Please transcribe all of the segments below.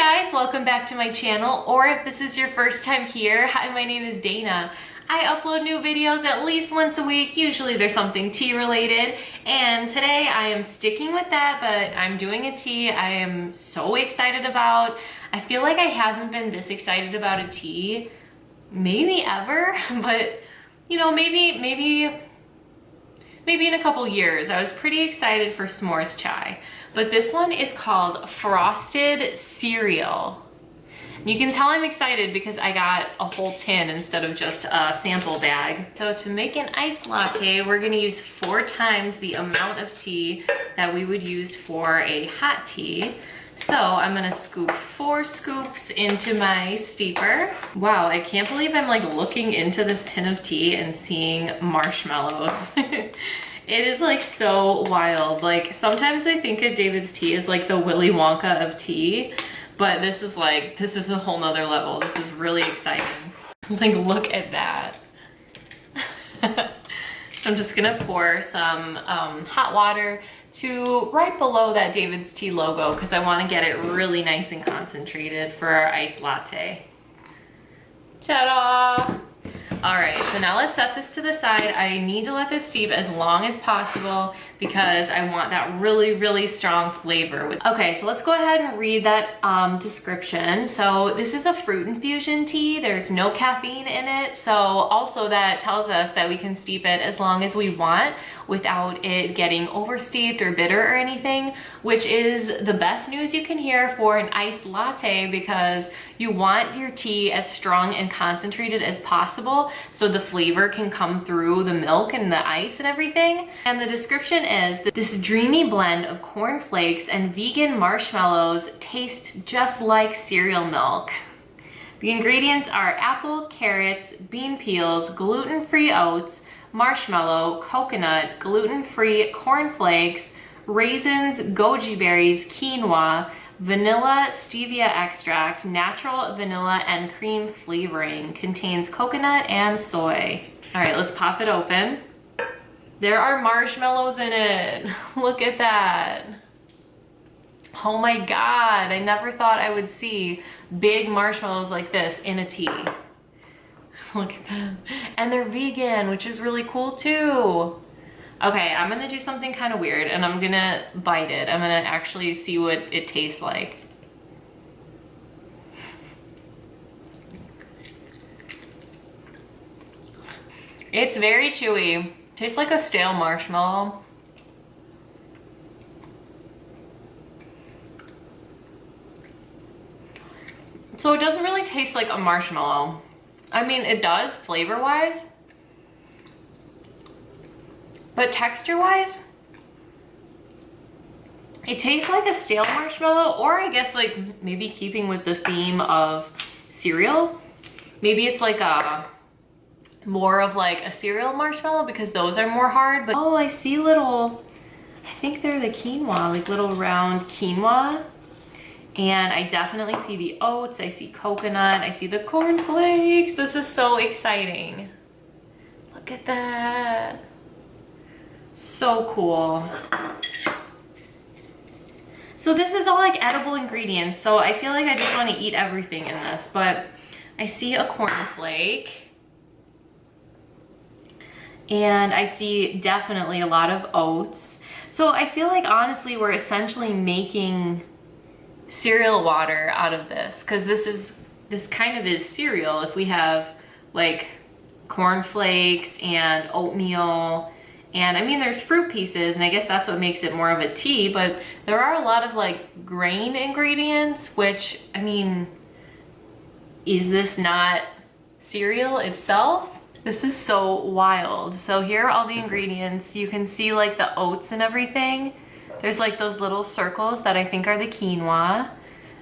guys, welcome back to my channel, or if this is your first time here, hi, my name is Dana. I upload new videos at least once a week. Usually there's something tea related, and today I am sticking with that, but I'm doing a tea I am so excited about. I feel like I haven't been this excited about a tea maybe ever, but you know, maybe in a couple years. I was pretty excited for s'mores chai, but this one is called Frosted Cereal. You can tell I'm excited because I got a whole tin instead of just a sample bag. So to make an iced latte, we're gonna use 4 times the amount of tea that we would use for a hot tea. So I'm gonna scoop 4 scoops into my steeper. Wow, I can't believe I'm like looking into this tin of tea and seeing marshmallows. It is like so wild. Like sometimes I think of DAVIDStea as like the Willy Wonka of tea, but this is a whole nother level. This is really exciting. Like look at that. I'm just gonna pour some hot water to right below that DAVIDStea logo because I want to get it really nice and concentrated for our iced latte. Ta-da! All right, so now let's set this to the side. I need to let this steep as long as possible because I want that really, really strong flavor. Okay, so let's go ahead and read that description. So this is a fruit infusion tea. There's no caffeine in it. So also that tells us that we can steep it as long as we want without it getting oversteeped or bitter or anything, which is the best news you can hear for an iced latte because you want your tea as strong and concentrated as possible so the flavor can come through the milk and the ice and everything. And the description is that this dreamy blend of corn flakes and vegan marshmallows tastes just like cereal milk. The ingredients are apple, carrots, bean peels, gluten-free oats, marshmallow, coconut, gluten-free corn flakes, raisins, goji berries, quinoa, vanilla stevia extract, natural vanilla and cream flavoring, contains coconut and soy. All right, let's pop it open. There are marshmallows in it. Look at that. Oh my God, I never thought I would see big marshmallows like this in a tea. Look at them. And they're vegan, which is really cool too. Okay, I'm gonna do something kind of weird and I'm gonna bite it. I'm gonna actually see what it tastes like. It's very chewy. Tastes like a stale marshmallow. So it doesn't really taste like a marshmallow. I mean, it does flavor-wise, but texture-wise, it tastes like a stale marshmallow, or I guess like maybe keeping with the theme of cereal. Maybe it's like more of like a cereal marshmallow because those are more hard. But oh, I see little, I think they're the quinoa, like little round quinoa. And I definitely see the oats, I see coconut, I see the corn flakes. This is so exciting. Look at that. So cool. So this is all like edible ingredients. So I feel like I just want to eat everything in this, but I see a cornflake. And I see definitely a lot of oats. So I feel like honestly, we're essentially making cereal water out of this because this kind of is cereal if we have like corn flakes and oatmeal, and I mean there's fruit pieces and I guess that's what makes it more of a tea, but there are a lot of like grain ingredients, which I mean, is this not cereal itself? This is so wild. So here are all the ingredients. You can see like the oats and everything. There's like those little circles that I think are the quinoa.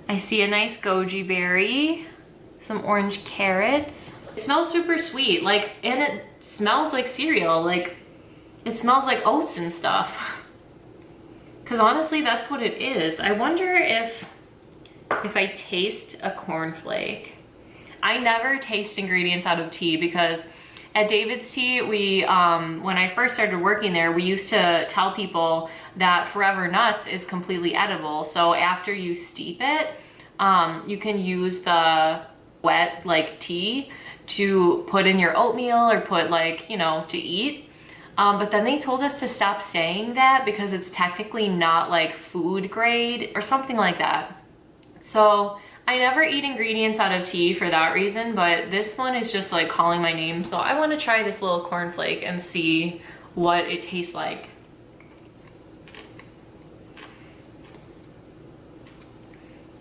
I see a nice goji berry, some orange carrots. It smells super sweet, like, and it smells like cereal. Like, it smells like oats and stuff. Cause honestly, that's what it is. I wonder if I taste a cornflake. I never taste ingredients out of tea because at DAVIDStea, we, when I first started working there, we used to tell people that Forever Nuts is completely edible. So after you steep it, You can use the wet like tea to put in your oatmeal or put like, you know, to eat. But then they told us to stop saying that because it's technically not like food grade or something like that. So I never eat ingredients out of tea for that reason, but this one is just like calling my name. So I want to try this little cornflake and see what it tastes like.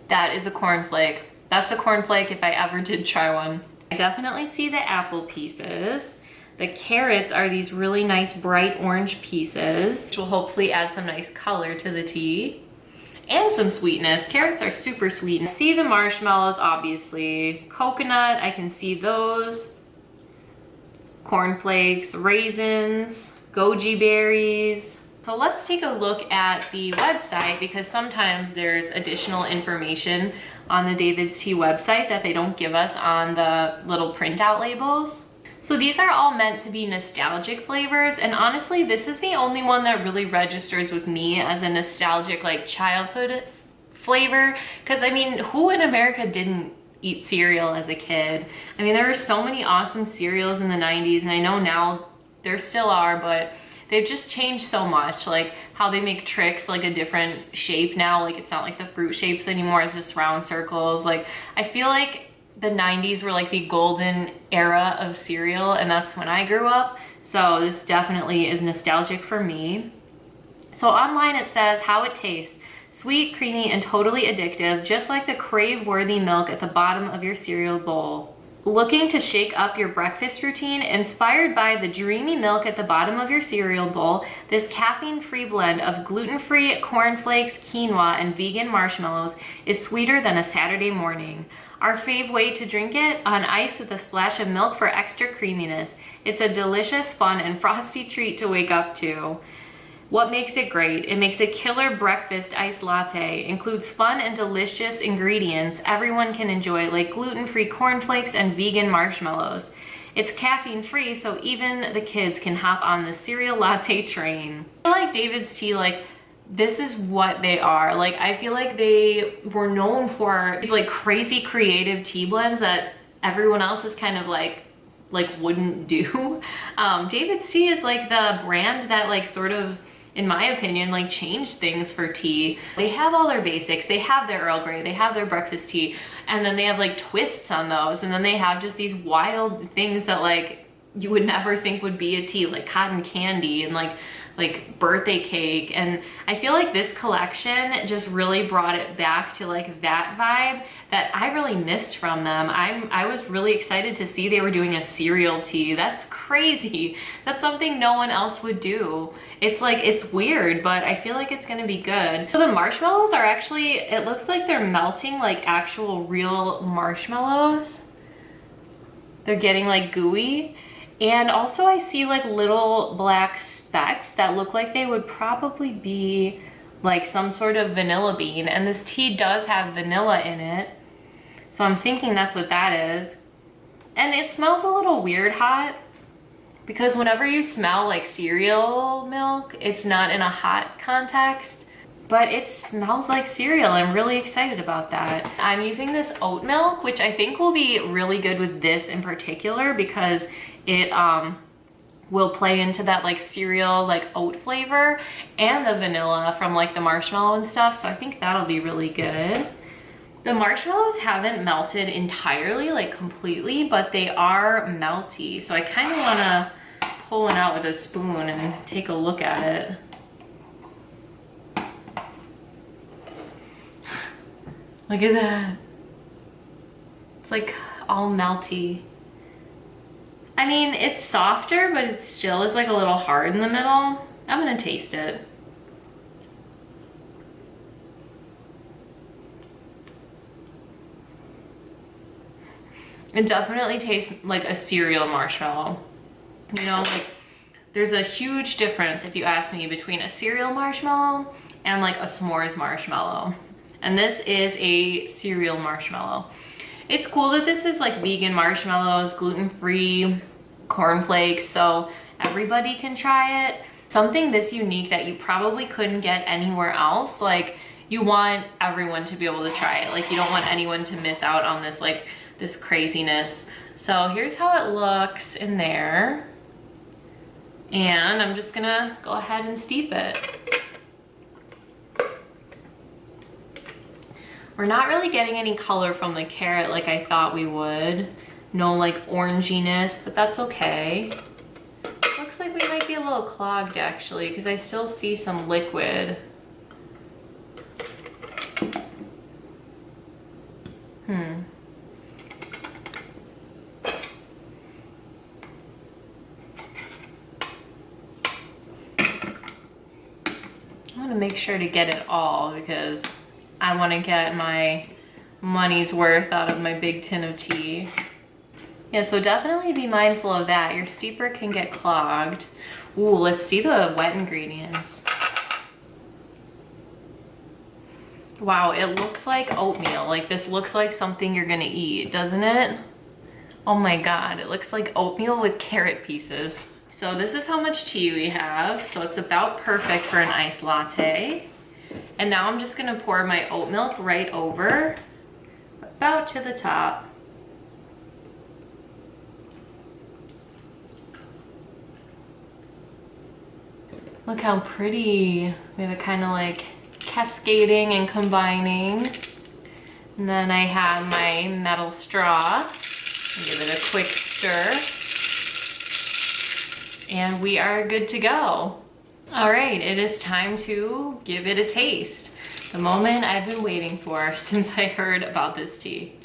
That is a cornflake. That's a cornflake if I ever did try one. I definitely see the apple pieces. The carrots are these really nice bright orange pieces, which will hopefully add some nice color to the tea and some sweetness. Carrots are super sweet. I see the marshmallows, obviously. Coconut, I can see those. Cornflakes, raisins, goji berries. So let's take a look at the website because sometimes there's additional information on the DAVIDStea website that they don't give us on the little printout labels. So these are all meant to be nostalgic flavors, and honestly, this is the only one that really registers with me as a nostalgic like childhood flavor. Because I mean, who in America didn't eat cereal as a kid? I mean, there were so many awesome cereals in the 90s, and I know now there still are, but they've just changed so much, like how they make Trix like a different shape now. Like it's not like the fruit shapes anymore, it's just round circles. Like I feel like the 90s were like the golden era of cereal, and that's when I grew up. So this definitely is nostalgic for me. So online it says how it tastes. Sweet, creamy, and totally addictive, just like the crave-worthy milk at the bottom of your cereal bowl. Looking to shake up your breakfast routine? Inspired by the dreamy milk at the bottom of your cereal bowl, this caffeine-free blend of gluten-free cornflakes, quinoa, and vegan marshmallows is sweeter than a Saturday morning. Our fave way to drink it? On ice with a splash of milk for extra creaminess. It's a delicious, fun, and frosty treat to wake up to. What makes it great? It makes a killer breakfast iced latte. Includes fun and delicious ingredients everyone can enjoy, like gluten-free cornflakes and vegan marshmallows. It's caffeine-free, so even the kids can hop on the cereal latte train. I feel like DAVIDStea, like, this is what they are. Like, I feel like they were known for these like crazy creative tea blends that everyone else is kind of like wouldn't do. DAVIDStea is like the brand that like sort of, in my opinion, like changed things for tea. They have all their basics. They have their Earl Grey, they have their breakfast tea, and then they have like twists on those, and then they have just these wild things that like you would never think would be a tea, like cotton candy and like birthday cake. And I feel like this collection just really brought it back to like that vibe that I really missed from them. I was really excited to see they were doing a cereal tea. That's crazy. That's something no one else would do. It's like, it's weird, but I feel like it's gonna be good. So the marshmallows are actually, it looks like they're melting like actual real marshmallows. They're getting like gooey. And also I see like little black specks that look like they would probably be like some sort of vanilla bean. And this tea does have vanilla in it. So I'm thinking that's what that is. And it smells a little weird hot because whenever you smell like cereal milk, it's not in a hot context, but it smells like cereal. I'm really excited about that. I'm using this oat milk, which I think will be really good with this in particular because it will play into that like cereal, like oat flavor and the vanilla from like the marshmallow and stuff. So I think that'll be really good. The marshmallows haven't melted entirely, like completely, but they are melty. So I kind of want to pull one out with a spoon and take a look at it. Look at that. It's like all melty. I mean, it's softer, but it still is like a little hard in the middle. I'm gonna taste it. It definitely tastes like a cereal marshmallow. You know, like there's a huge difference, if you ask me, between a cereal marshmallow and like a s'mores marshmallow. And this is a cereal marshmallow. It's cool that this is like vegan marshmallows, gluten-free, cornflakes, so everybody can try it. Something this unique that you probably couldn't get anywhere else, like you want everyone to be able to try it. Like you don't want anyone to miss out on this, like this craziness. So here's how it looks in there. And I'm just gonna go ahead and steep it. We're not really getting any color from the carrot like I thought we would. No like oranginess, but that's okay. Looks like we might be a little clogged actually, because I still see some liquid. I want to make sure to get it all because I want to get my money's worth out of my big tin of tea. Yeah, so definitely be mindful of that. Your steeper can get clogged. Ooh, let's see the wet ingredients. Wow, it looks like oatmeal. Like this looks like something you're gonna eat, doesn't it? Oh my God, it looks like oatmeal with carrot pieces. So this is how much tea we have. So it's about perfect for an iced latte. And now I'm just gonna pour my oat milk right over, about to the top. Look how pretty. We have it kind of like cascading and combining. And then I have my metal straw. Give it a quick stir. And we are good to go. All right, it is time to give it a taste. The moment I've been waiting for since I heard about this tea.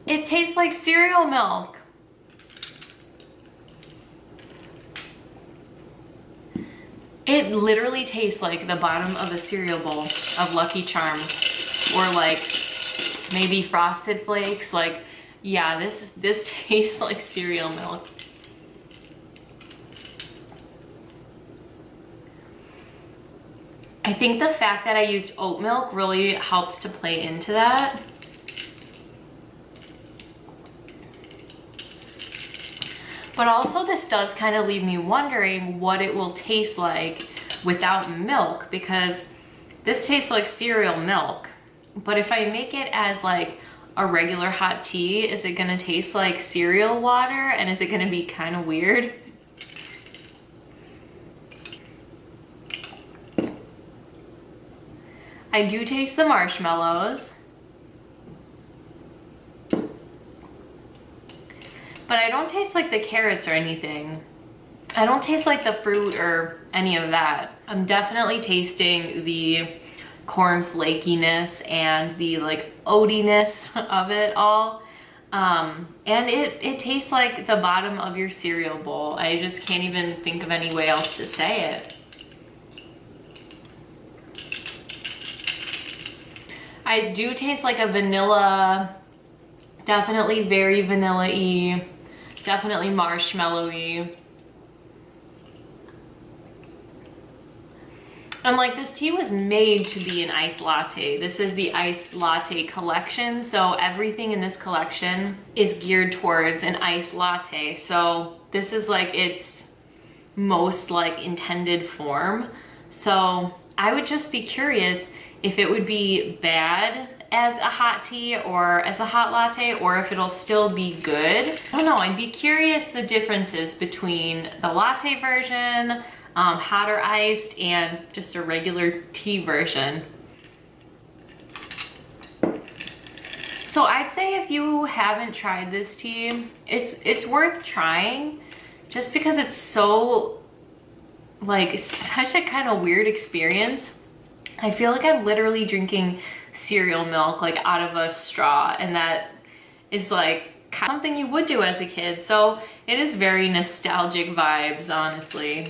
It tastes like cereal milk. It literally tastes like the bottom of a cereal bowl of Lucky Charms or like maybe Frosted Flakes. Like, yeah, this tastes like cereal milk. I think the fact that I used oat milk really helps to play into that. But also this does kind of leave me wondering what it will taste like without milk, because this tastes like cereal milk. But if I make it as like a regular hot tea, is it gonna taste like cereal water? And is it gonna be kind of weird? I do taste the marshmallows. But I don't taste like the carrots or anything. I don't taste like the fruit or any of that. I'm definitely tasting the corn flakiness and the like oatiness of it all. And it tastes like the bottom of your cereal bowl. I just can't even think of any way else to say it. I do taste like a vanilla, definitely very vanilla-y. Definitely marshmallowy. And like this tea was made to be an iced latte. This is the iced latte collection. So everything in this collection is geared towards an iced latte. So this is like its most like intended form. So I would just be curious if it would be bad as a hot tea or as a hot latte, or if it'll still be good. I don't know, I'd be curious the differences between the latte version, hot or iced, and just a regular tea version. So I'd say if you haven't tried this tea, it's worth trying, just because it's so, like, such a kind of weird experience. I feel like I'm literally drinking cereal milk like out of a straw, and that is like something you would do as a kid. So it is very nostalgic vibes, honestly.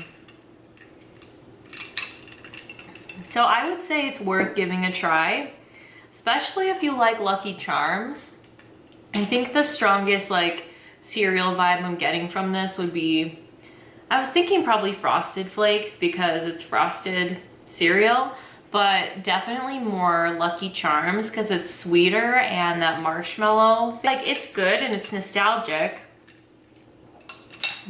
So I would say it's worth giving a try, especially if you like Lucky Charms. I think the strongest like cereal vibe I'm getting from this would be, I was thinking probably Frosted Flakes because it's frosted cereal, but definitely more Lucky Charms because it's sweeter and that marshmallow. Like, it's good and it's nostalgic,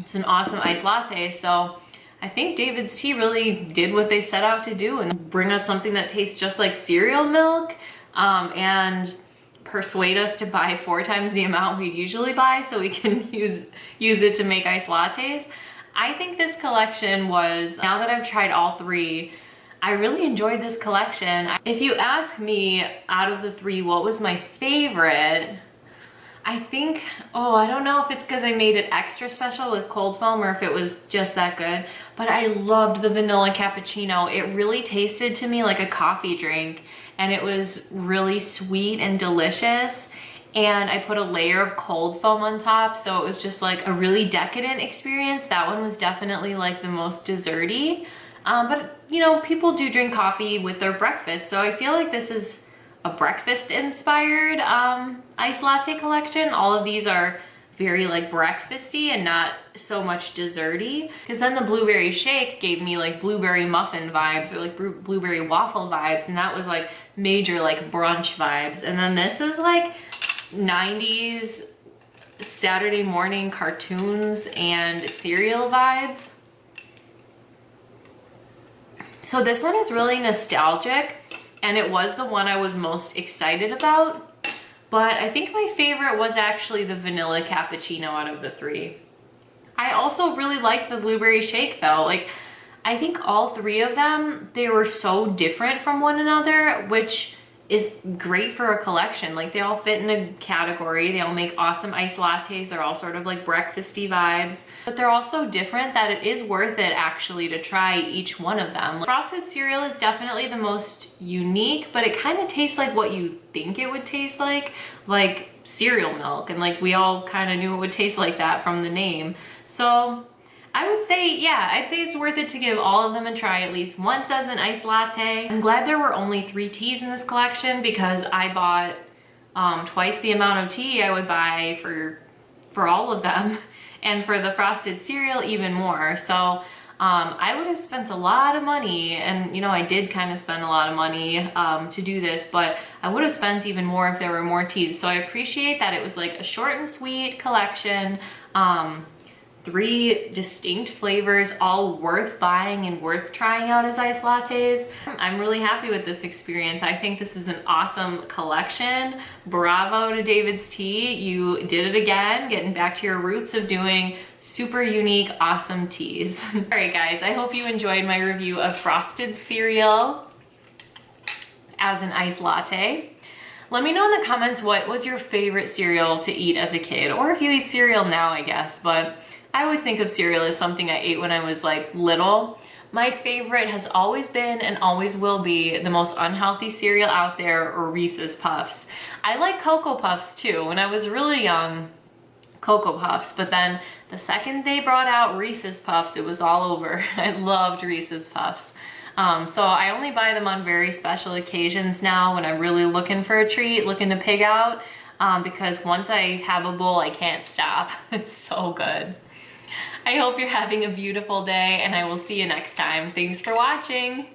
It's an awesome iced latte. So I think David's Tea really did what they set out to do and bring us something that tastes just like cereal milk, and persuade us to buy 4 times the amount we'd usually buy so we can use it to make iced lattes. I think this collection was, now that I've tried all 3, I really enjoyed this collection. If you ask me, out of the 3, what was my favorite, I think, I don't know if it's because I made it extra special with cold foam or if it was just that good, but I loved the vanilla cappuccino. It really tasted to me like a coffee drink, and it was really sweet and delicious. And I put a layer of cold foam on top, so it was just like a really decadent experience. That one was definitely like the most desserty. But you know, people do drink coffee with their breakfast, so I feel like this is a breakfast inspired iced latte collection. All of these are very like breakfasty and not so much desserty, because then the blueberry shake gave me like blueberry muffin vibes or like blueberry waffle vibes, and that was like major like brunch vibes. And then this is like 90s Saturday morning cartoons and cereal vibes. So this one is really nostalgic, and it was the one I was most excited about. But I think my favorite was actually the vanilla cappuccino out of the 3. I also really liked the blueberry shake though. Like, I think all 3 of them, they were so different from one another, which is great for a collection. Like, they all fit in a category. They all make awesome iced lattes. They're all sort of like breakfasty vibes, but they're all so different that it is worth it actually to try each one of them. Frosted cereal is definitely the most unique, but it kind of tastes like what you think it would taste like cereal milk. And like, we all kind of knew it would taste like that from the name. So I would say, yeah, I'd say it's worth it to give all of them a try at least once as an iced latte. I'm glad there were only 3 teas in this collection, because I bought twice the amount of tea I would buy for all of them, and for the frosted cereal even more. So I would have spent a lot of money, and you know, I did kind of spend a lot of money to do this, but I would have spent even more if there were more teas. So I appreciate that it was like a short and sweet collection. 3 distinct flavors, all worth buying and worth trying out as iced lattes. I'm really happy with this experience. I think this is an awesome collection. Bravo to David's Tea. You did it again, getting back to your roots of doing super unique, awesome teas. All right, guys, I hope you enjoyed my review of frosted cereal as an iced latte. Let me know in the comments what was your favorite cereal to eat as a kid, or if you eat cereal now, I guess, but I always think of cereal as something I ate when I was like little. My favorite has always been and always will be the most unhealthy cereal out there, or Reese's Puffs. I like Cocoa Puffs too. When I was really young, Cocoa Puffs, but then the second they brought out Reese's Puffs, it was all over. I loved Reese's Puffs. So I only buy them on very special occasions now when I'm really looking for a treat, looking to pig out, because once I have a bowl, I can't stop. It's so good. I hope you're having a beautiful day, and I will see you next time. Thanks for watching.